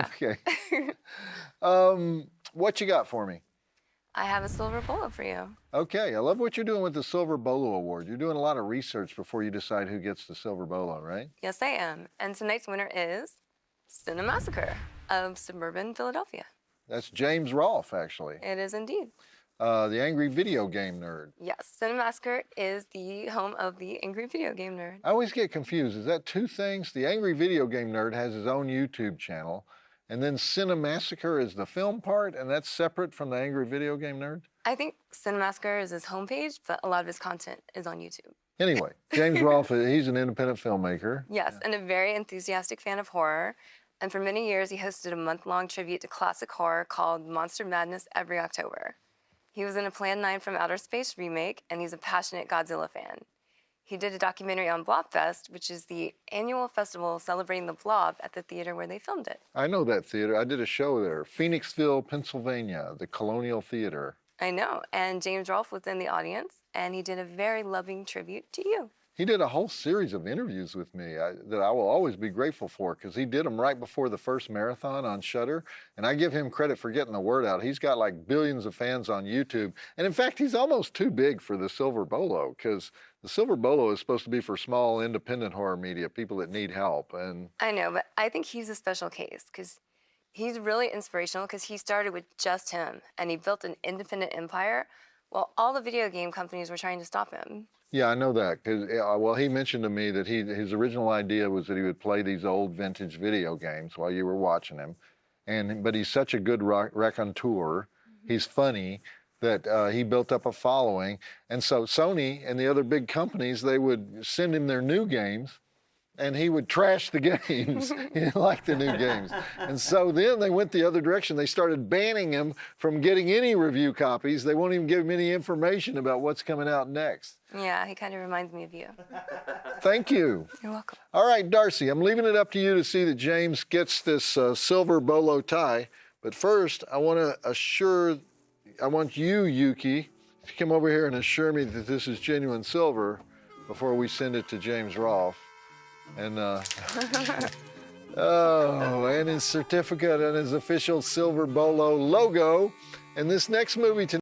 Okay. What you got for me? I have a silver Bolo for you. Okay, I love what you're doing with the Silver Bolo Award. You're doing a lot of research before you decide who gets the Silver Bolo, right? Yes, I am. And tonight's winner is Cinemassacre of suburban Philadelphia. That's James Rolfe, actually, It is indeed. the angry video game nerd. Yes, Cinemassacre is the home of the angry video game nerd. I always get confused. Is that two things? The angry video game nerd has his own YouTube channel, and then Cinemassacre is the film part, and that's separate from the angry video game nerd? I think Cinemassacre is his homepage, but a lot of his content is on YouTube. Anyway, James Rolfe, he's an independent filmmaker. Yes, and a very enthusiastic fan of horror. And for many years, he hosted a month-long tribute to classic horror called Monster Madness every October. He was in a Plan 9 from Outer Space remake, and he's a passionate Godzilla fan. He did a documentary on Blobfest, which is the annual festival celebrating the Blob at the theater where they filmed it. I know that theater. I did a show there, Phoenixville, Pennsylvania, the Colonial Theater. I know, and James Rolfe was in the audience, and he did a very loving tribute to you. He did a whole series of interviews with me that I will always be grateful for, because he did them right before the first marathon on Shudder, and I give him credit for getting the word out. He's got like billions of fans on YouTube, and in fact, he's almost too big for the Silver Bolo, because the Silver Bolo is supposed to be for small, independent horror media, people that need help. And I know, but I think he's a special case, because he's really inspirational, because he started with just him, and he built an independent empire while all the video game companies were trying to stop him. Yeah, I know that, because, well, he mentioned to me that his original idea was that he would play these old vintage video games while you were watching him, but he's such a good raconteur, he's funny, that he built up a following, and so Sony and the other big companies, they would send him their new games, and he would trash the games. He didn't like the new games. And so then they went the other direction. They started banning him from getting any review copies. They won't even give him any information about what's coming out next. Yeah, he kind of reminds me of you. Thank you. You're welcome. All right, Darcy, I'm leaving it up to you to see that James gets this silver bolo tie. But first, I want you, Yuki, to come over here and assure me that this is genuine silver before we send it to James Rolfe. And and his certificate and his official Silver Bolo logo. And this next movie tonight.